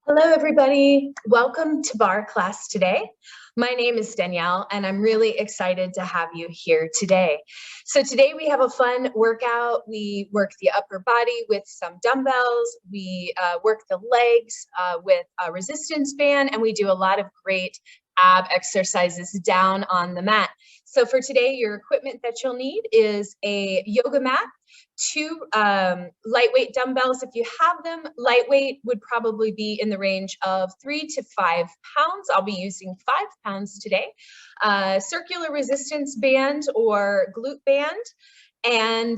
Hello, everybody. Welcome to Barre class today. My name is Danielle, and I'm really excited to have you here today. So today we have a fun workout. We work the upper body with some dumbbells. We work the legs with a resistance band, and we do a lot of great ab exercises down on the mat. So for today, your equipment that you'll need is a yoga mat, two lightweight dumbbells if you have them. Lightweight would probably be in the range of 3 to 5 pounds. I'll be using 5 pounds today. Circular resistance band or glute band, and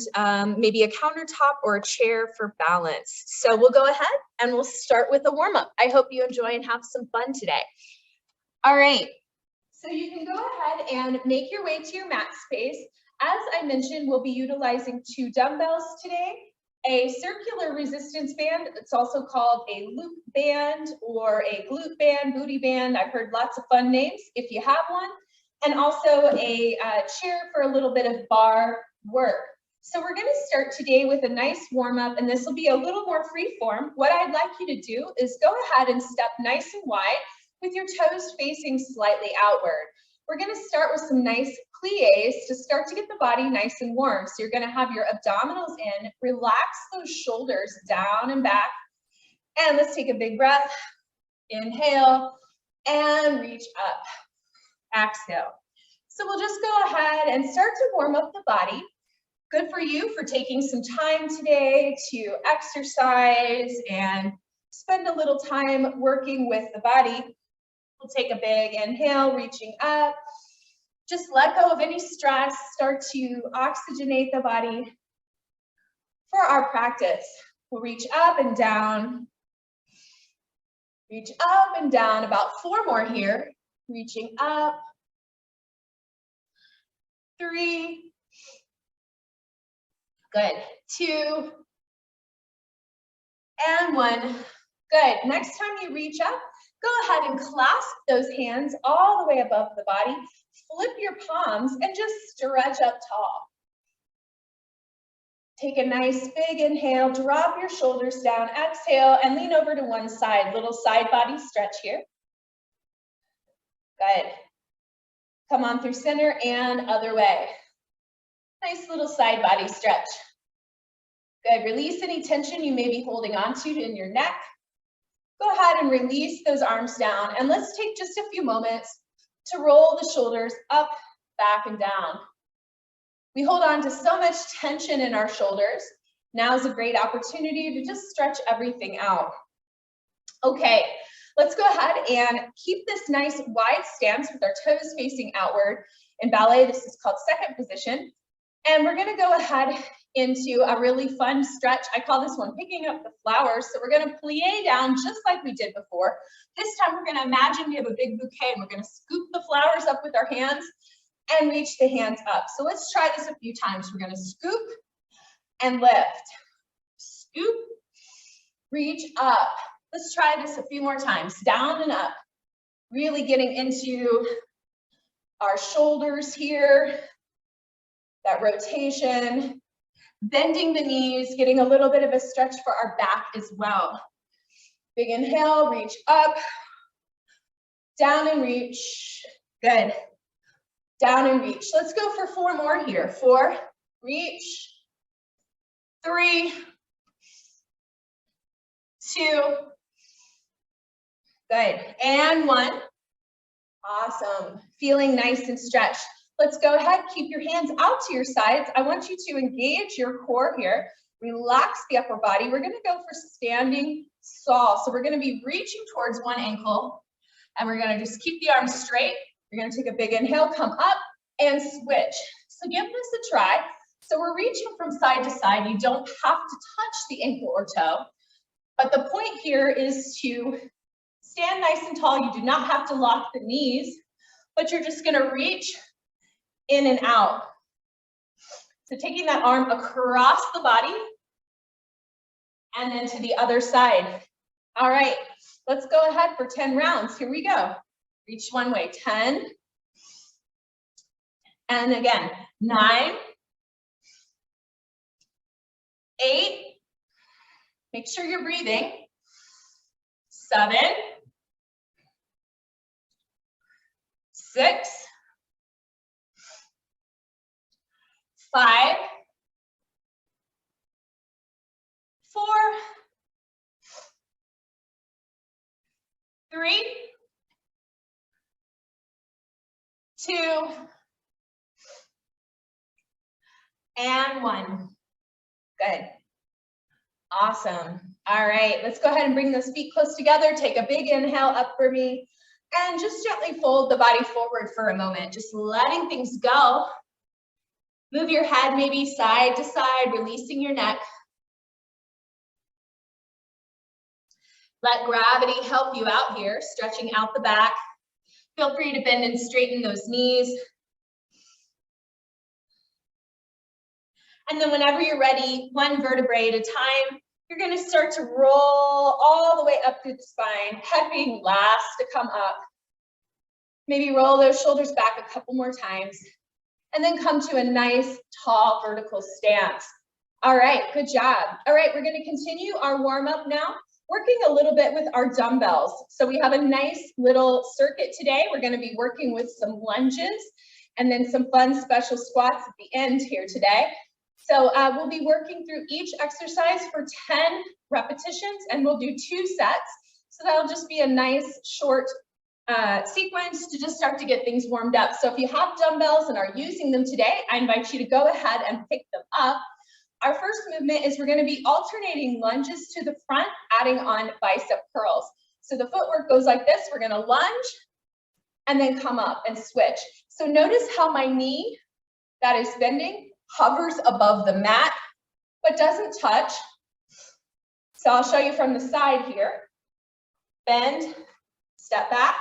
maybe a countertop or a chair for balance. So we'll go ahead and we'll start with a warm-up. I hope you enjoy and have some fun today. All right, so you can go ahead and make your way to your mat space. As I mentioned, we'll be utilizing 2 dumbbells today, a circular resistance band. It's also called a loop band or a glute band, booty band. I've heard lots of fun names if you have one. And also a chair for a little bit of bar work. So we're going to start today with a nice warm up, and this will be a little more free form. What I'd like you to do is go ahead and step nice and wide with your toes facing slightly outward. We're going to start with some nice plies to start to get the body nice and warm. So you're going to have your abdominals in, relax those shoulders down and back. And let's take a big breath. Inhale and reach up. Exhale. So we'll just go ahead and start to warm up the body. Good for you for taking some time today to exercise and spend a little time working with the body. We'll take a big inhale, reaching up. Just let go of any stress. Start to oxygenate the body. For our practice, we'll reach up and down. Reach up and down. About 4 more here. Reaching up. 3. Good. 2. And 1. Good. Next time you reach up, go ahead and clasp those hands all the way above the body. Flip your palms and just stretch up tall. Take a nice big inhale, drop your shoulders down, exhale, and lean over to one side. Little side body stretch here. Good. Come on through center and other way. Nice little side body stretch. Good. Release any tension you may be holding on to in your neck. Go ahead and release those arms down, and let's take just a few moments to roll the shoulders up, back, and down. We hold on to so much tension in our shoulders. Now is a great opportunity to just stretch everything out. Okay, let's go ahead and keep this nice wide stance with our toes facing outward. In ballet, this is called second position. And we're gonna go ahead into a really fun stretch. I call this one picking up the flowers. So we're gonna plie down just like we did before. This time we're gonna imagine we have a big bouquet and we're gonna scoop the flowers up with our hands and reach the hands up. So let's try this a few times. We're gonna scoop and lift. Scoop, reach up. Let's try this a few more times. Down and up. Really getting into our shoulders here. That rotation. Bending the knees, getting a little bit of a stretch for our back as well. Big inhale, reach up, down and reach. Good. Down and reach. Let's go for 4 more here. 4, reach. 3, 2. Good. And 1. Awesome. Feeling nice and stretched. Let's go ahead, keep your hands out to your sides. I want you to engage your core here. Relax the upper body. We're gonna go for standing saw. So we're gonna be reaching towards one ankle, and we're gonna just keep the arms straight. You're gonna take a big inhale, come up, and switch. So give this a try. So we're reaching from side to side. You don't have to touch the ankle or toe, but the point here is to stand nice and tall. You do not have to lock the knees, but you're just gonna reach in and out. So taking that arm across the body and then to the other side. All right, let's go ahead for 10 rounds. Here we go. Reach one way, 10. And again, 9, 8. Make sure you're breathing. 7, 6, 5, 4, 3, 2, and 1. Good. Awesome. All right, let's go ahead and bring those feet close together. Take a big inhale up for me and just gently fold the body forward for a moment, just letting things go. Move your head maybe side to side, releasing your neck. Let gravity help you out here, stretching out the back. Feel free to bend and straighten those knees. And then whenever you're ready, one vertebrae at a time, you're going to start to roll all the way up through the spine, head being last to come up. Maybe roll those shoulders back a couple more times, and then come to a nice, tall, vertical stance. All right, good job. All right, we're going to continue our warm-up now, working a little bit with our dumbbells. So we have a nice little circuit today. We're going to be working with some lunges and then some fun special squats at the end here today. So we'll be working through each exercise for 10 repetitions, and we'll do 2 sets. So that'll just be a nice short sequence to just start to get things warmed up. So if you have dumbbells and are using them today, I invite you to go ahead and pick them up. Our first movement is we're going to be alternating lunges to the front, adding on bicep curls. So the footwork goes like this. We're going to lunge and then come up and switch. So notice how my knee that is bending hovers above the mat, but doesn't touch. So I'll show you from the side here. Bend, step back,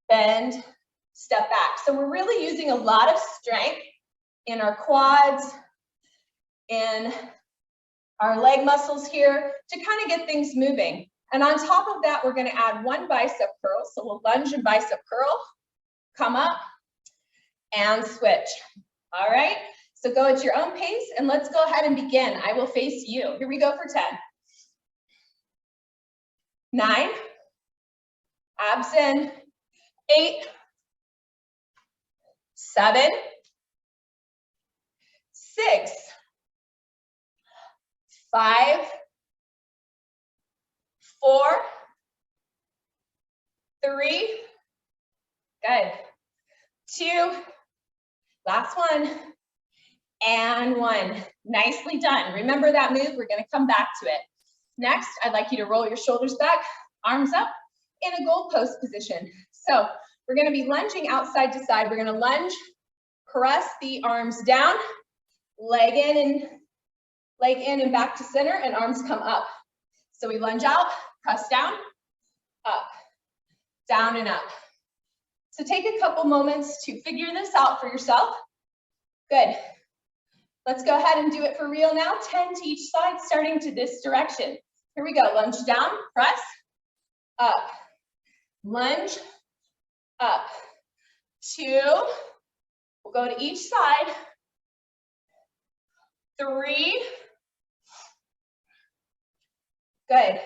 bend, step back. So we're really using a lot of strength in our quads, in our leg muscles here to kind of get things moving. And on top of that, we're going to add 1 bicep curl. So we'll lunge and bicep curl, come up, and switch. All right. So go at your own pace, and let's go ahead and begin. I will face you. Here we go for 10. 9, abs in, 8, 7, 6, 5, 4, 3, good, 2, last one, and 1. Nicely done. Remember that move, we're gonna come back to it. Next, I'd like you to roll your shoulders back, arms up, in a goalpost position. So we're gonna be lunging outside to side. We're gonna lunge, press the arms down, leg in and back to center, and arms come up. So we lunge out, press down, up, down and up. So take a couple moments to figure this out for yourself. Good. Let's go ahead and do it for real now. 10 to each side, starting to this direction. Here we go. Lunge down, press, up, lunge, up, 2. We'll go to each side. 3. Good.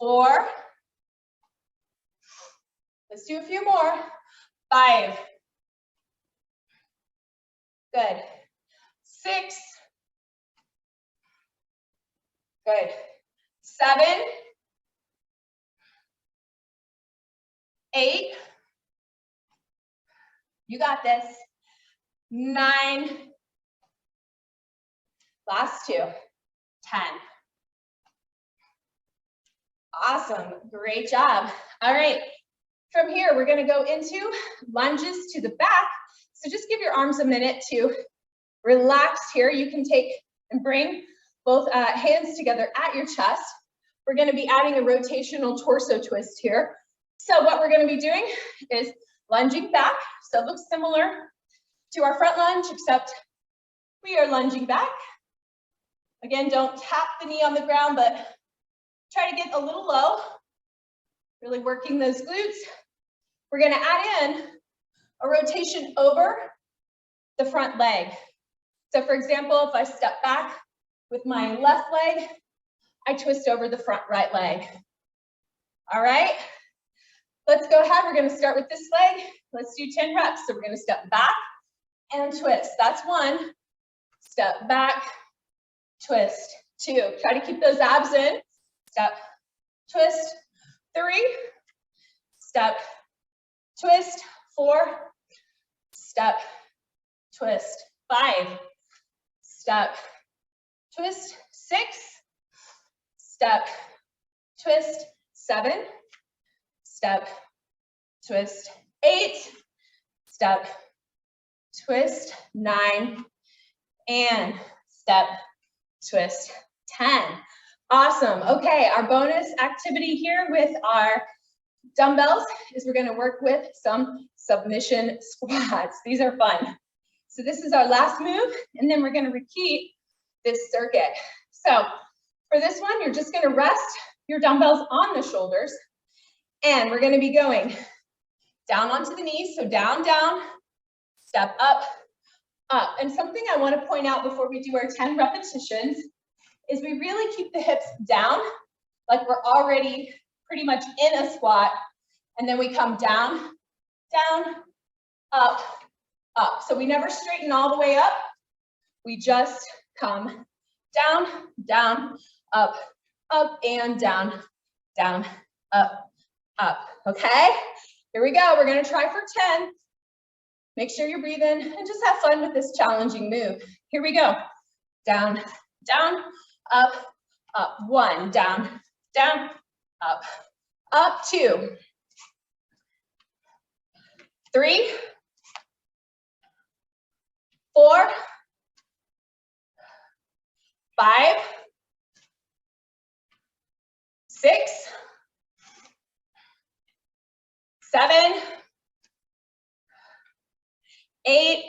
4. Let's do a few more. 5. Good. 6. Good. 7. 8. You got this. 9. Last 2. 10. Awesome. Great job. All right. From here, we're going to go into lunges to the back. So just give your arms a minute to relax here. You can take and bring both hands together at your chest. We're going to be adding a rotational torso twist here. So what we're going to be doing is lunging back. So it looks similar to our front lunge, except we are lunging back. Again, don't tap the knee on the ground, but try to get a little low. Really working those glutes. We're going to add in a rotation over the front leg. So for example, if I step back with my left leg, I twist over the front right leg. All right, let's go ahead. We're gonna start with this leg. Let's do 10 reps. So we're gonna step back and twist. That's 1. Step back, twist. 2. Try to keep those abs in. Step, twist. 3. Step, twist. 4. Step, twist. 5. Step, twist. 6. Step, twist. 7. Step, twist. 8. Step, twist. 9. And step, twist. 10. Awesome. Okay, our bonus activity here with our dumbbells is we're going to work with some submission squats. These are fun. So this is our last move, and then we're going to repeat this circuit. So for this one, you're just going to rest your dumbbells on the shoulders, and we're going to be going down onto the knees. So down, down, step up, up. And something I want to point out before we do our 10 repetitions is we really keep the hips down, like we're already pretty much in a squat, and then we come down, down, up, up. So we never straighten all the way up. We just come down, down, up, up, and down, down, up, up. Okay? Here we go. We're going to try for 10. Make sure you're breathing and just have fun with this challenging move. Here we go. Down, down, up, up. 1, down, down, up, up. 2, 3, 4, 5, 6, 7, 8,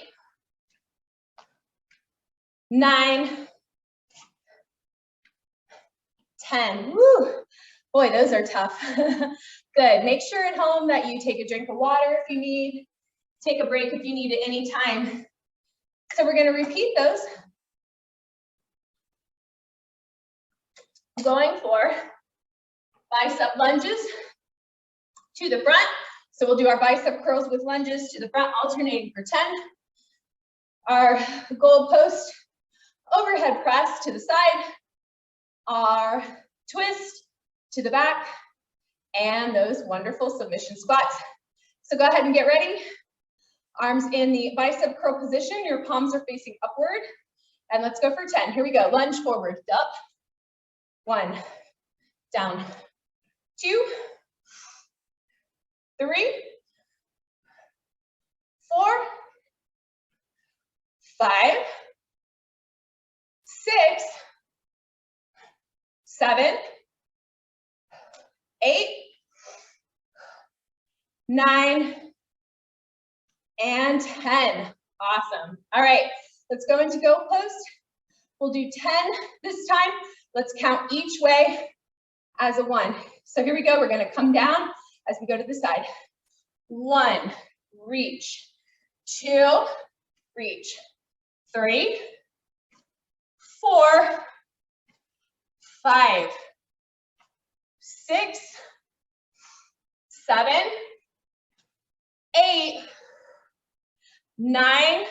9, 10. Woo. Boy, those are tough. Good. Make sure at home that you take a drink of water if you need. Take a break if you need at any time. So we're going to repeat those. Going for bicep lunges to the front. So we'll do our bicep curls with lunges to the front, alternating for 10. Our goal post overhead press to the side. Our twist to the back. And those wonderful submission squats. So go ahead and get ready. Arms in the bicep curl position. Your palms are facing upward. And let's go for 10. Here we go. Lunge forward. Up. 1. Down. 2. 3. 4. 5. 6. 7. 8. 9. And 10. Awesome. All right, let's go into goal post. We'll do 10 this time. Let's count each way as a 1. So here we go. We're going to come down as we go to the side. 1, reach. 2, reach. 3, 4, 5, 6, 7, 8, 9,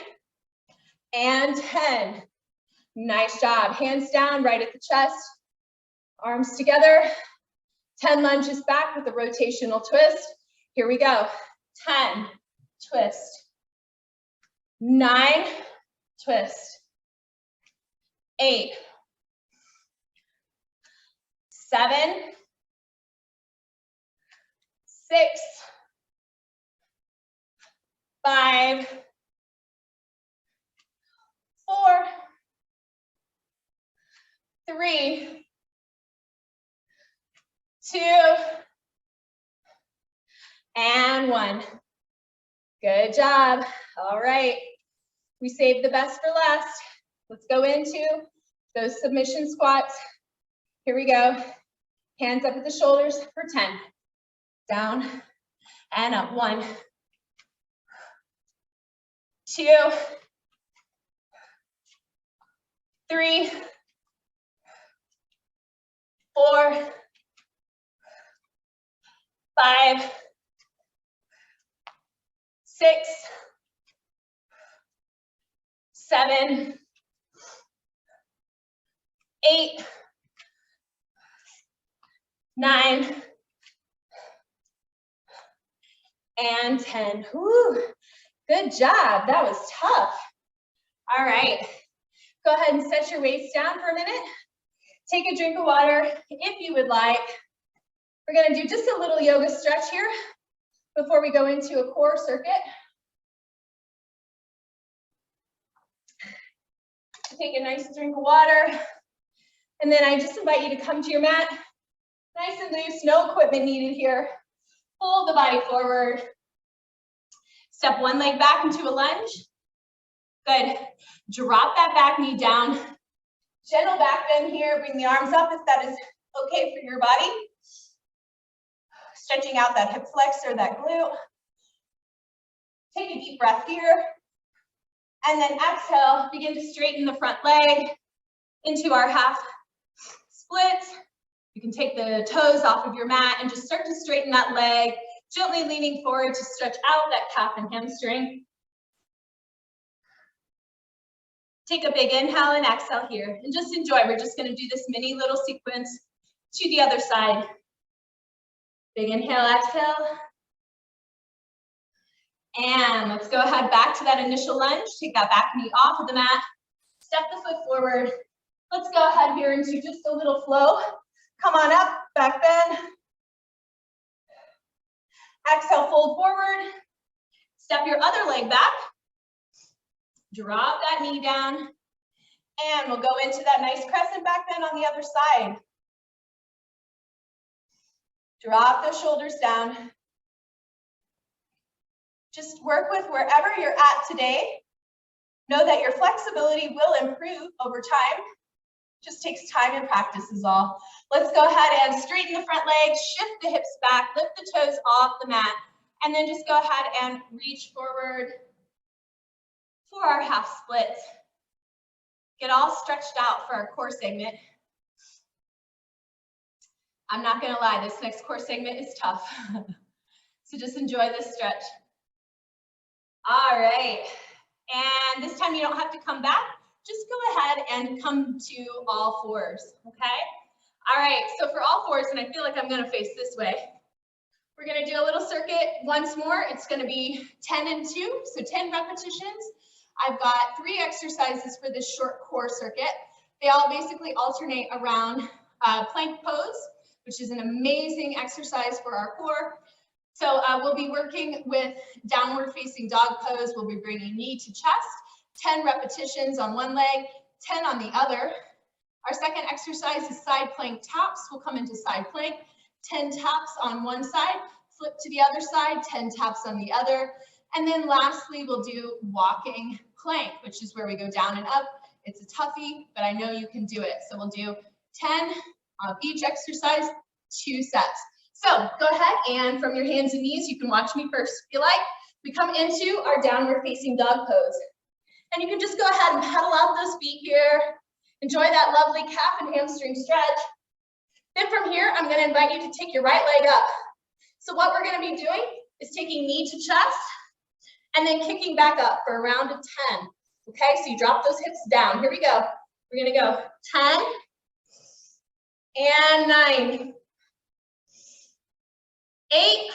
and 10. Nice job. Hands down, right at the chest. Arms together. 10 lunges back with a rotational twist. Here we go. 10, twist. 9, twist. 8, 7, 6, 5, 4, 3, 2, and 1. Good job. All right. We saved the best for last. Let's go into those submission squats. Here we go. Hands up at the shoulders for 10. Down and up. 1, 2, 3, 4, 5, 6, 7, 8, 9, and 10. Whew. Good job. That was tough. All right. Go ahead and set your weights down for a minute. Take a drink of water if you would like. We're going to do just a little yoga stretch here before we go into a core circuit. Take a nice drink of water. And then I just invite you to come to your mat. Nice and loose, no equipment needed here. Pull the body forward. Step one leg back into a lunge. Good. Drop that back knee down. Gentle back bend here. Bring the arms up if that is okay for your body. Stretching out that hip flexor, that glute. Take a deep breath here. And then exhale, begin to straighten the front leg into our half split. You can take the toes off of your mat and just start to straighten that leg, gently leaning forward to stretch out that calf and hamstring. Take a big inhale and exhale here, and just enjoy. We're just going to do this mini little sequence to the other side. Big inhale, exhale. And let's go ahead back to that initial lunge. Take that back knee off of the mat. Step the foot forward. Let's go ahead here into just a little flow. Come on up, back bend. Exhale, fold forward. Step your other leg back. Drop that knee down. And we'll go into that nice crescent back bend on the other side. Drop those shoulders down. Just work with wherever you're at today. Know that your flexibility will improve over time. Just takes time and practice is all. Let's go ahead and straighten the front legs, shift the hips back, lift the toes off the mat, and then just go ahead and reach forward for our half split. Get all stretched out for our core segment. I'm not gonna lie, this next core segment is tough. So just enjoy this stretch. All right, and this time you don't have to come back. Just go ahead and come to all fours, okay? All right, so for all fours, and I feel like I'm gonna face this way, we're gonna do a little circuit once more. It's gonna be 10 and 2, so 10 repetitions. I've got 3 exercises for this short core circuit. They all basically alternate around plank pose, which is an amazing exercise for our core. So we'll be working with downward facing dog pose. We'll be bringing knee to chest, 10 repetitions on one leg, 10 on the other. Our second exercise is side plank taps. We'll come into side plank, 10 taps on one side, flip to the other side, 10 taps on the other. And then lastly, we'll do walking plank, which is where we go down and up. It's a toughie, but I know you can do it. So we'll do 10 of each exercise, 2 sets. So go ahead and from your hands and knees, you can watch me first if you like. We come into our downward facing dog pose. And you can just go ahead and pedal out those feet here. Enjoy that lovely calf and hamstring stretch. Then from here, I'm gonna invite you to take your right leg up. So what we're gonna be doing is taking knee to chest and then kicking back up for a round of 10. Okay, so you drop those hips down. Here we go. We're gonna go 10 and 9. 8,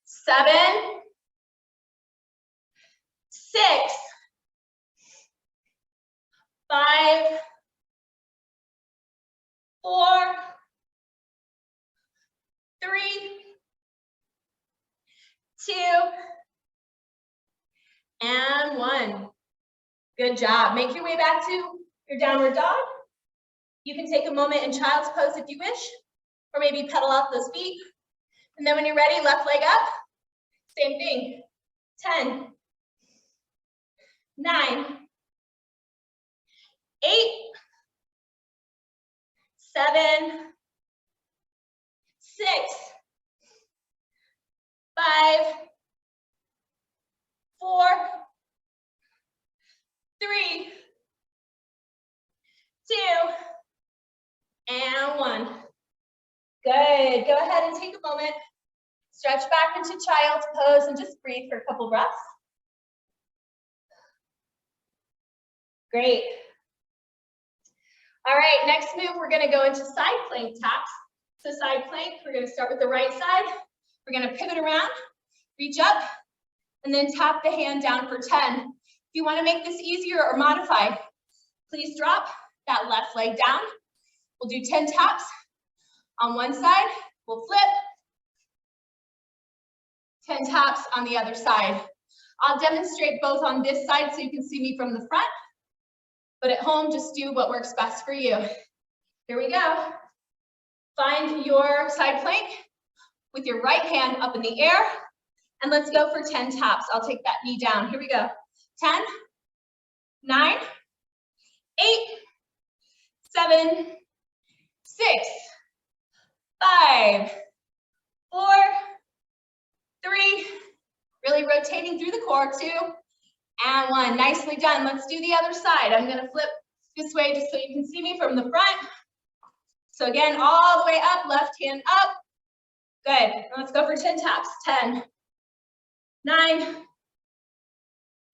7, 6, 5, 4, 3, 2, and 1. Good job. Make your way back to your downward dog. You can take a moment in child's pose if you wish, or maybe pedal out those feet. And then when you're ready, left leg up. Same thing. 10, 9, 8, 7, 6, 5, 4, 3, 2, and 1. Good. Go ahead and take a moment. Stretch back into child's pose and just breathe for a couple breaths. Great. All right, next move, we're gonna go into side plank taps. So side plank, we're gonna start with the right side. We're gonna pivot around, reach up, and then tap the hand down for 10. If you wanna make this easier or modify, please drop that left leg down. We'll do 10 taps on one side. We'll flip. 10 taps on the other side. I'll demonstrate both on this side so you can see me from the front. But at home, just do what works best for you. Here we go. Find your side plank with your right hand up in the air. And let's go for 10 taps. I'll take that knee down. Here we go. 10, 9, 8, 7, 6, 5, 4, 3, really rotating through the core, 2, and 1. Nicely done. Let's do the other side. I'm going to flip this way just so you can see me from the front. So again, all the way up, left hand up. Good. Let's go for 10 taps. 10, 9,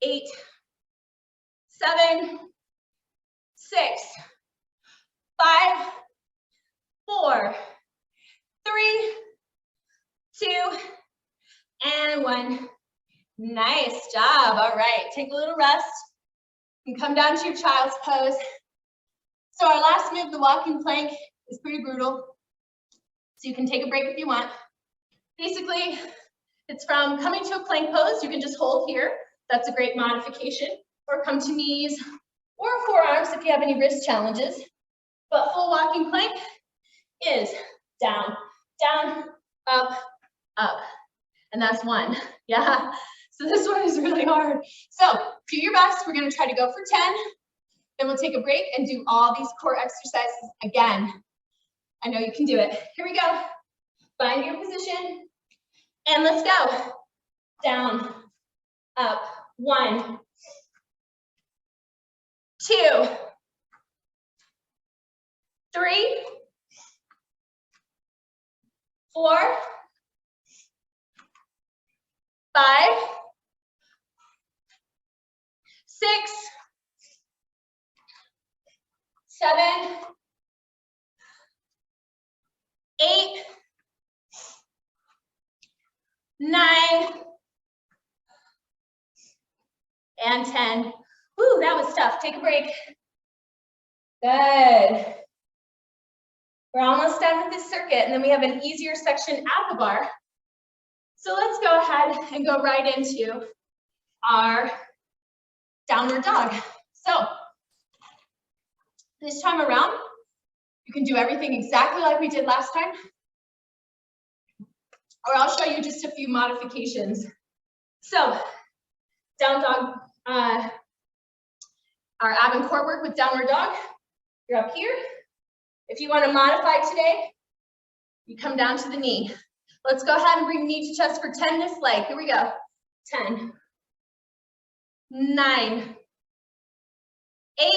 8, 7, 6, 5, 4, 3, 2, and 1. Nice job. All right, take a little rest and come down to your child's pose. So our last move, the walking plank, is pretty brutal. So you can take a break if you want. Basically, it's from coming to a plank pose. You can just hold here. That's a great modification. Or come to knees or forearms if you have any wrist challenges. But full walking plank is down, down, up, up. And that's 1. Yeah. So this one is really hard. So do your best. We're going to try to go for 10. Then we'll take a break and do all these core exercises again. I know you can do it. Here we go. Find your position. And let's go. Down, up. 1, 2, 3, 4, 5, 6, 7, 8, 9, and 10. Woo, that was tough. Take a break. Good. We're almost done with this circuit, and then we have an easier section at the bar. So let's go ahead and go right into our downward dog. So this time around, you can do everything exactly like we did last time, or I'll show you just a few modifications. So down dog, our ab and core work with downward dog. You're up here. If you want to modify today, you come down to the knee. Let's go ahead and bring knee to chest for 10 this leg. Here we go. 10, 9, 8,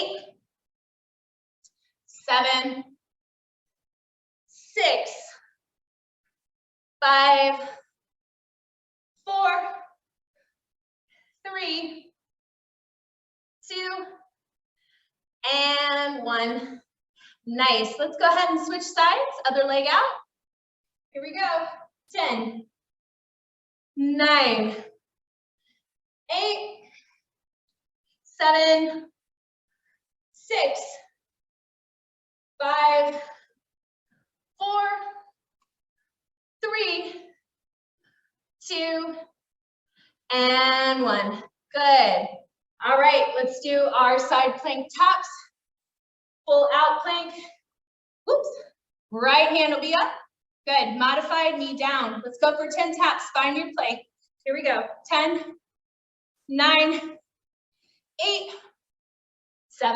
7, 6, 5, 4, 3, 2, and 1. Nice. Let's go ahead and switch sides. Other leg out. Here we go. 10, 9, 8, 7, 6, 5, 4, 3, 2, and 1. Good. All right, let's do our side plank taps. Full out plank. Whoops. Right hand will be up. Good. Modified knee down. Let's go for 10 taps. Find your plank. Here we go. 10, 9, 8, 7,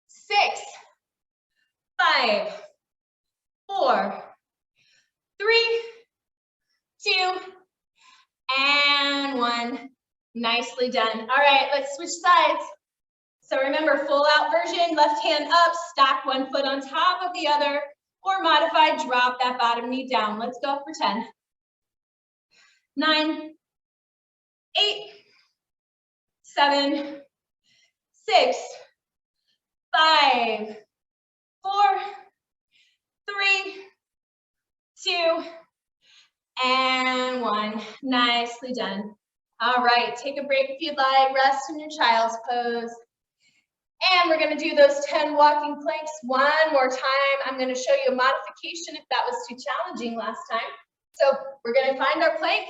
6, 5, 4, 3, 2, and 1. Nicely done. All right, let's switch sides. So remember, full out version, left hand up, stack one foot on top of the other, or modified, drop that bottom knee down. Let's go for 10, 9, 8, 7, 6, 5, 4, 3, 2, and 1. Nicely done. All right, take a break if you'd like. Rest in your child's pose. And we're going to do those 10 walking planks one more time. I'm going to show you a modification if that was too challenging last time. So we're going to find our plank.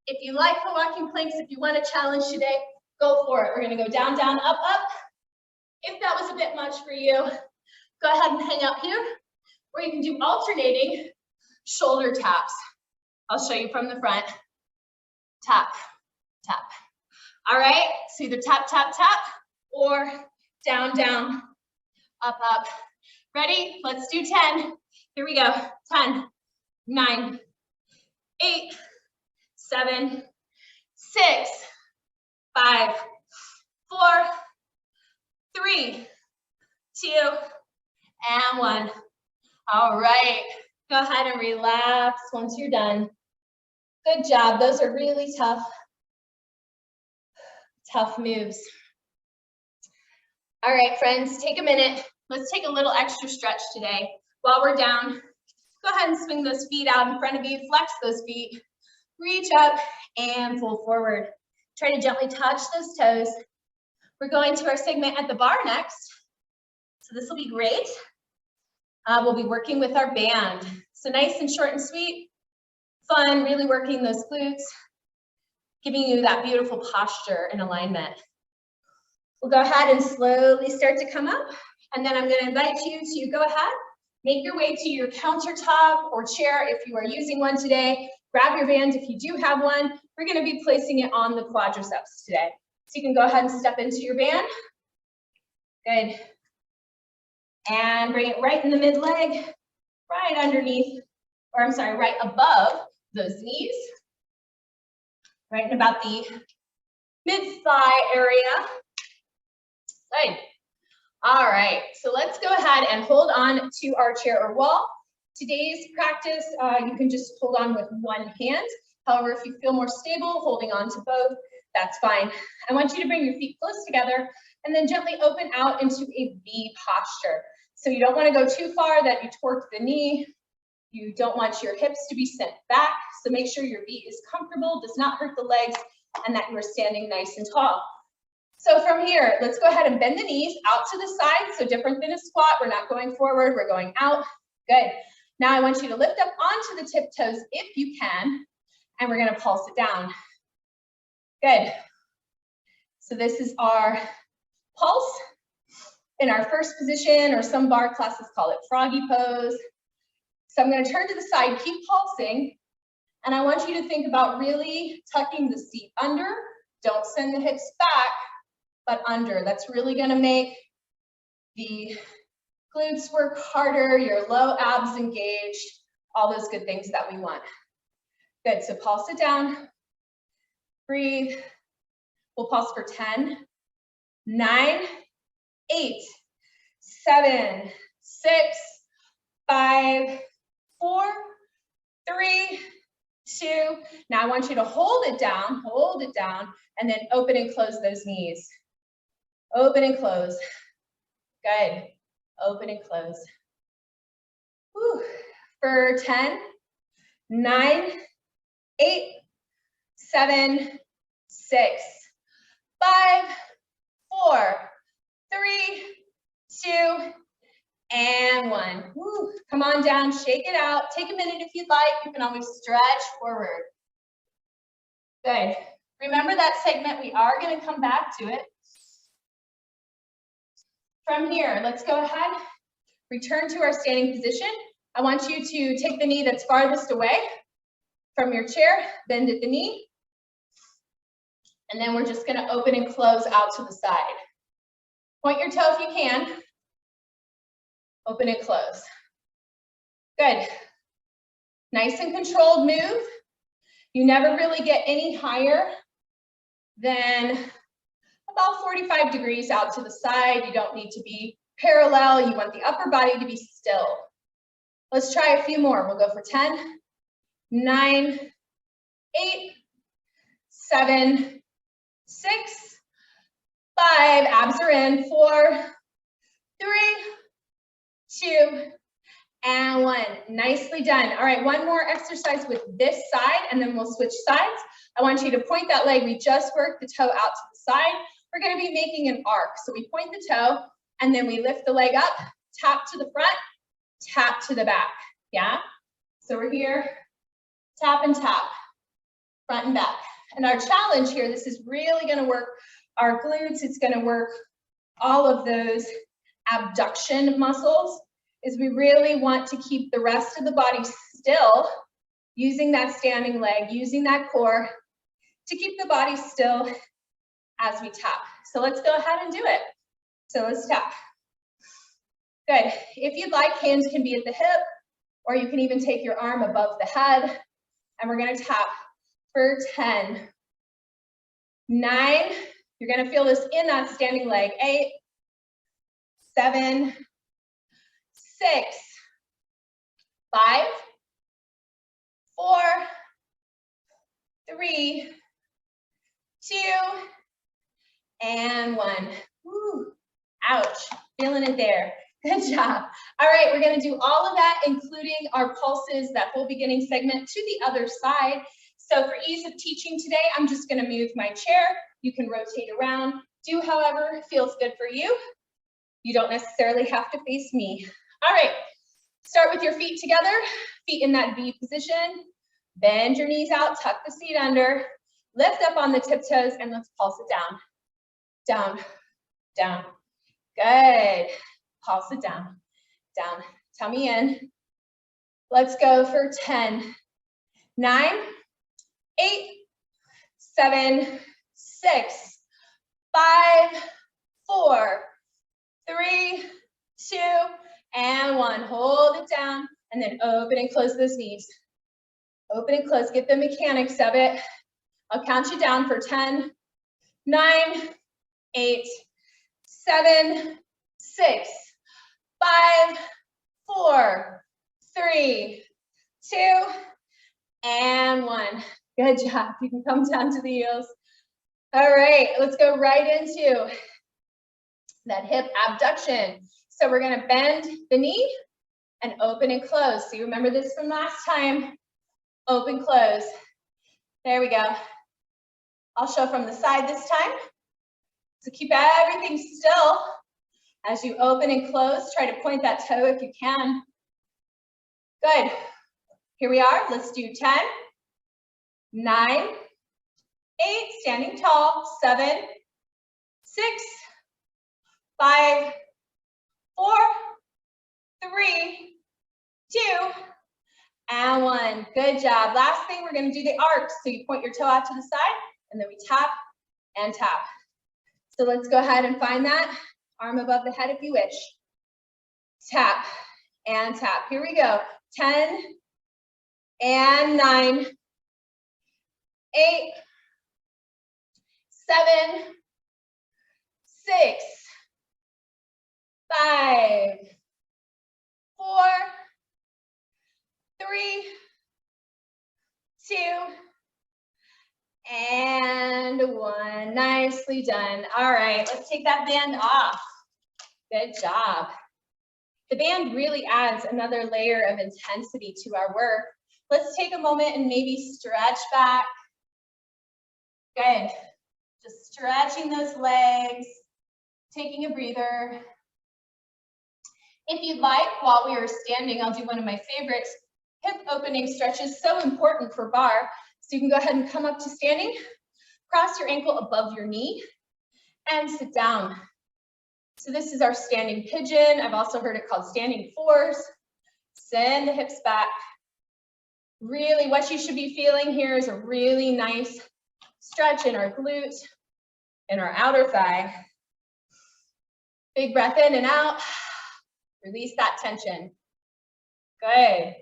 If you like the walking planks, if you want a challenge today, go for it. We're going to go down, down, up, up. If that was a bit much for you, go ahead and hang out here, or you can do alternating shoulder taps. I'll show you from the front. Tap, tap. All right, so either tap, tap, tap, or down, down, up, up. Ready? Let's do 10. Here we go. 10, 9, 8, 7, 6, 5, 4, 3, 2, and 1. All right. Go ahead and relax once you're done. Good job. Those are really tough moves. All right, friends, take a minute. Let's take a little extra stretch today. While we're down, go ahead and swing those feet out in front of you. Flex those feet. Reach up and pull forward. Try to gently touch those toes. We're going to our segment at the bar next. So this will be great. We'll be working with our band. So nice and short and sweet, fun, really working those glutes, giving you that beautiful posture and alignment. We'll go ahead and slowly start to come up, and then I'm going to invite you to go ahead, make your way to your countertop or chair if you are using one today. Grab your band if you do have one. We're going to be placing it on the quadriceps today. So you can go ahead and step into your band. Good. And bring it right in the mid leg, right underneath, or I'm sorry, right above those knees, right in about the mid thigh area. Good. All right, so let's go ahead and hold on to our chair or wall. Today's practice, you can just hold on with one hand. However, if you feel more stable, holding on to both, that's fine. I want you to bring your feet close together and then gently open out into a V posture. So you don't want to go too far that you torque the knee. You don't want your hips to be sent back. So make sure your V is comfortable, does not hurt the legs, and that you are standing nice and tall. So from here, let's go ahead and bend the knees out to the side. So different than a squat, we're not going forward, we're going out. Good. Now I want you to lift up onto the tiptoes if you can, and we're going to pulse it down. Good. So this is our pulse in our first position, or some bar classes call it Froggy Pose. So I'm going to turn to the side, keep pulsing, and I want you to think about really tucking the seat under. Don't send the hips back, but under. That's really going to make the glutes work harder, your low abs engaged, all those good things that we want. Good, so pulse it down, breathe. We'll pulse for 10, 9, 8, 7, 6, 5, 4, 3, 2. Now I want you to hold it down, and then open and close those knees. Open and close. Good. Open and close. Whew. For 10, 9, 8, 7, 6, 5, 4, 3, 2, and 1. Woo. Come on down, shake it out. Take a minute if you'd like. You can always stretch forward. Good. Remember that segment, we are going to come back to it. From here, let's go ahead, return to our standing position. I want you to take the knee that's farthest away from your chair, bend at the knee, and then we're just going to open and close out to the side. Point your toe if you can. Open and close. Good. Nice and controlled move. You never really get any higher than about 45 degrees out to the side. You don't need to be parallel. You want the upper body to be still. Let's try a few more. We'll go for 10, 9, 8, 7, 6, 5, abs are in, 4, 3, 2, and 1. Nicely done. All right, one more exercise with this side, and then we'll switch sides. I want you to point that leg. We just worked the toe out to the side. We're going to be making an arc. So we point the toe, and then we lift the leg up, tap to the front, tap to the back. Yeah? So we're here, tap and tap, front and back. And our challenge here, this is really going to work our glutes. It's going to work all of those abduction muscles, is we really want to keep the rest of the body still, using that standing leg, using that core to keep the body still as we tap. So let's go ahead and do it. So let's tap. Good. If you'd like, hands can be at the hip, or you can even take your arm above the head. And we're going to tap for 10, 9. You're going to feel this in that standing leg. 8, 7, 6, 5, 4, 3, 2, and 1. Woo. Ouch. Feeling it there. Good job. All right, we're going to do all of that, including our pulses, that whole beginning segment, to the other side. So for ease of teaching today, I'm just going to move my chair. You can rotate around. Do however feels good for you. You don't necessarily have to face me. All right, start with your feet together, feet in that V position. Bend your knees out, tuck the seat under, lift up on the tiptoes, and let's pulse it down. Down, down. Good. Pulse it down, down. Tummy in. Let's go for 10, 9, 8, 7, 6, 5, 4, 3, 2, and 1. Hold it down, and then open and close those knees. Open and close. Get the mechanics of it. I'll count you down for 10, 9, 8, 7, 6, 5, 4, 3, 2, and 1. Good job. You can come down to the heels. All right, let's go right into that hip abduction. So we're going to bend the knee and open and close. So you remember this from last time. Open, close. There we go. I'll show from the side this time. So keep everything still. As you open and close, try to point that toe if you can. Good. Here we are. Let's do 10, 9, 8, standing tall, 7, 6, 5, 4, 3, 2, and 1. Good job. Last thing, we're going to do the arcs. So you point your toe out to the side, and then we tap and tap. So let's go ahead and find that. Arm above the head if you wish. Tap and tap. Here we go. 10 and 9, 8, 7, 6, 5, 4, 3, 2, and 1. Nicely done. All right, let's take that band off. Good job. The band really adds another layer of intensity to our work. Let's take a moment and maybe stretch back. Good. Just stretching those legs, taking a breather. If you'd like, while we are standing, I'll do one of my favorites, hip opening stretches, so important for bar. So you can go ahead and come up to standing, cross your ankle above your knee, and sit down. So this is our standing pigeon. I've also heard it called standing fours. Send the hips back. Really, what you should be feeling here is a really nice stretch in our glute, in our outer thigh. Big breath in and out. Release that tension. Good.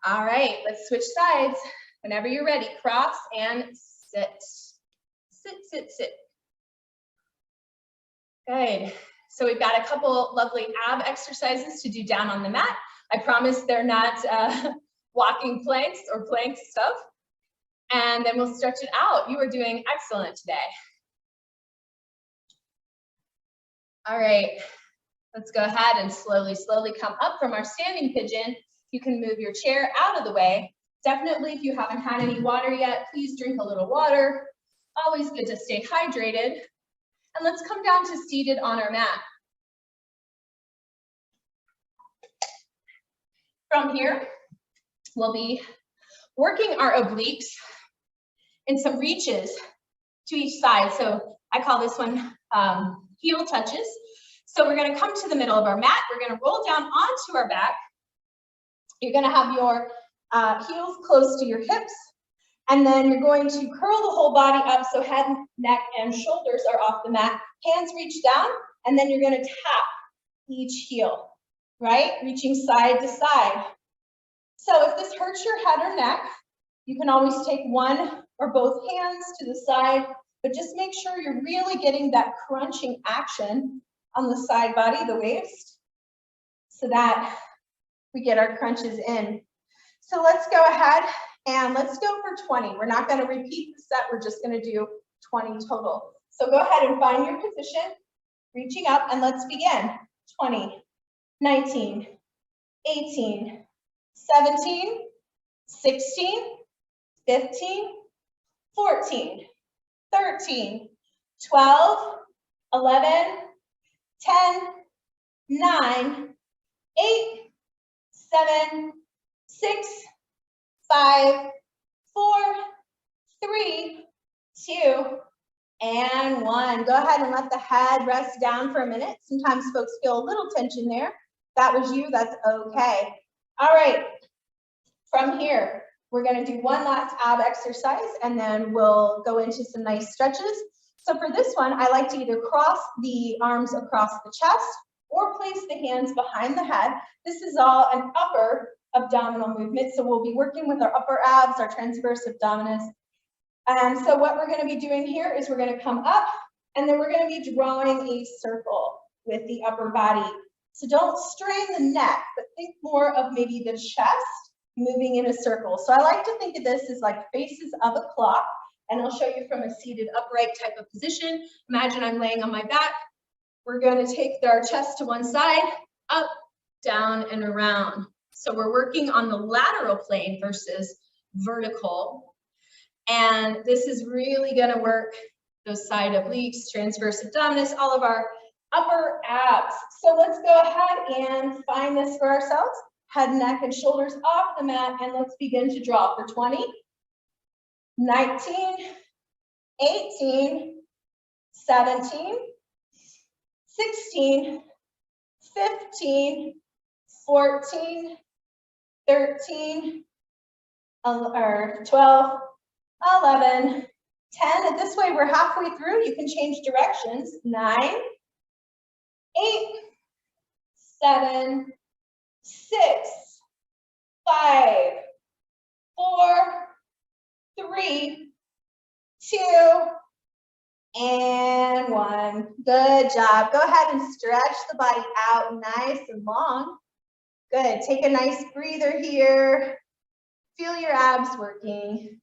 All right, let's switch sides. Whenever you're ready, cross and sit. Sit, sit, sit. Good. So we've got a couple lovely ab exercises to do down on the mat. I promise they're not walking planks or plank stuff. And then we'll stretch it out. You are doing excellent today. All right, let's go ahead and slowly come up from our standing pigeon. You can move your chair out of the way. Definitely, if you haven't had any water yet, please drink a little water. Always good to stay hydrated. And let's come down to seated on our mat. From here, we'll be working our obliques in some reaches to each side. So I call this one heel touches. So we're gonna come to the middle of our mat. We're gonna roll down onto our back. You're gonna have your heels close to your hips. And then you're going to curl the whole body up so head, neck, and shoulders are off the mat. Hands reach down, and then you're gonna tap each heel, right? Reaching side to side. So if this hurts your head or neck, you can always take one or both hands to the side, but just make sure you're really getting that crunching action on the side body, the waist, so that we get our crunches in. So let's go ahead and let's go for 20. We're not going to repeat the set. We're just going to do 20 total. So go ahead and find your position, reaching up, and let's begin. 20, 19, 18, 17, 16, 15, 14, 13, 12, 11, 10, 9, 8, 7, 6, 5, 4, 3, 2, and 1. Go ahead and let the head rest down for a minute. Sometimes folks feel a little tension there. If that was you, that's okay. All right, from here, we're gonna do one last ab exercise and then we'll go into some nice stretches. So for this one, I like to either cross the arms across the chest or place the hands behind the head. This is all an upper abdominal movement. So we'll be working with our upper abs, our transverse abdominis. And so what we're gonna be doing here is we're gonna come up and then we're gonna be drawing a circle with the upper body. So don't strain the neck, but think more of maybe the chest moving in a circle. So I like to think of this as like faces of a clock, and I'll show you from a seated upright type of position. Imagine I'm laying on my back. We're going to take our chest to one side, up, down, and around. So we're working on the lateral plane versus vertical. And this is really going to work those side obliques, transverse abdominis, all of our upper abs. So let's go ahead and find this for ourselves. Head, neck, and shoulders off the mat, and let's begin to draw for 20, 19, 18, 17, 16, 15, 14, 13, 12, 11, 10. And this way we're halfway through. You can change directions. 9, 8, 7, 6, 5, 4, 3, 2, and 1. Good job. Go ahead and stretch the body out nice and long. Good. Take a nice breather here. Feel your abs working.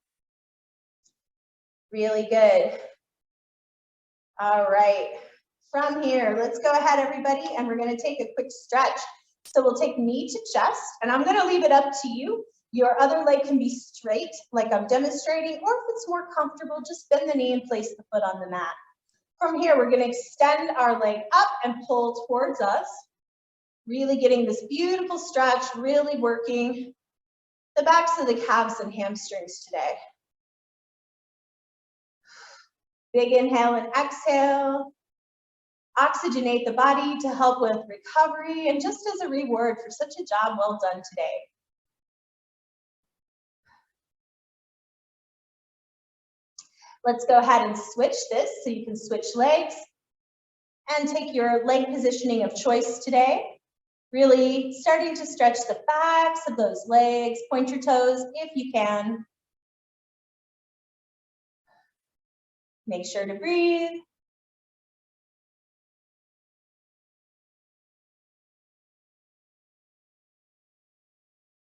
Really good. All right. From here, let's go ahead, everybody, and we're going to take a quick stretch. So we'll take knee to chest, and I'm going to leave it up to you. Your other leg can be straight, like I'm demonstrating, or if it's more comfortable, just bend the knee and place the foot on the mat. From here, we're going to extend our leg up and pull towards us, really getting this beautiful stretch, really working the backs of the calves and hamstrings today. Big inhale and exhale. Oxygenate the body to help with recovery and just as a reward for such a job well done today. Let's go ahead and switch this so you can switch legs and take your leg positioning of choice today. Really starting to stretch the backs of those legs, point your toes if you can. Make sure to breathe.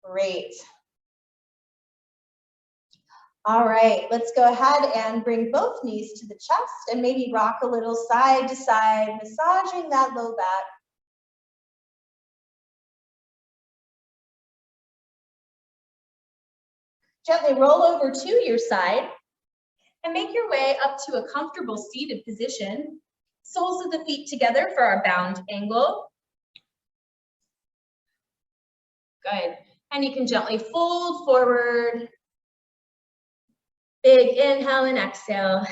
Great. All right, let's go ahead and bring both knees to the chest and maybe rock a little side to side, massaging that low back. Gently roll over to your side and make your way up to a comfortable seated position. Soles of the feet together for our bound angle. Good. And you can gently fold forward. Big inhale and exhale.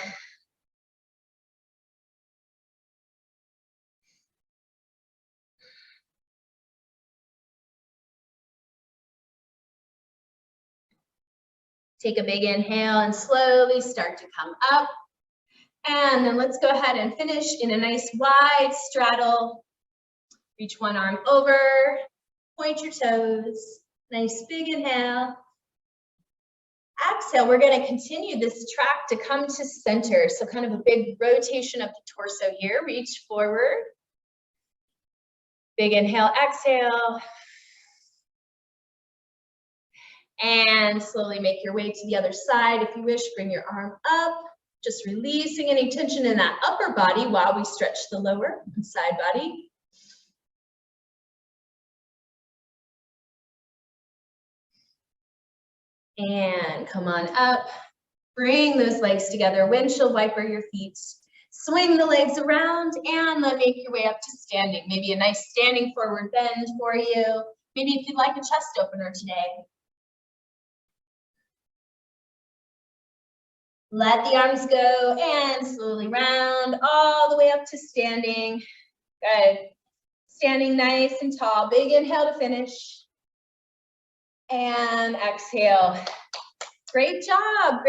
Take a big inhale and slowly start to come up. And then let's go ahead and finish in a nice wide straddle. Reach one arm over, point your toes. Nice big inhale. Exhale, we're going to continue this track to come to center. So kind of a big rotation of the torso here. Reach forward. Big inhale, exhale. And slowly make your way to the other side. If you wish, bring your arm up. Just releasing any tension in that upper body while we stretch the lower and side body. And come on up. Bring those legs together. Windshield wiper your feet. Swing the legs around and then make your way up to standing. Maybe a nice standing forward bend for you. Maybe if you'd like a chest opener today. Let the arms go and slowly round all the way up to standing. Good. Standing nice and tall. Big inhale to finish. And exhale. Great job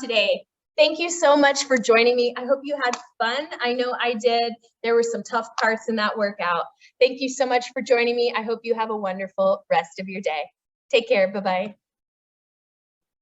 today. Thank you so much for joining me. I hope you had fun. I know I did. There were some tough parts in that workout. Thank you so much for joining me. I hope you have a wonderful rest of your day. Take care. Bye-bye.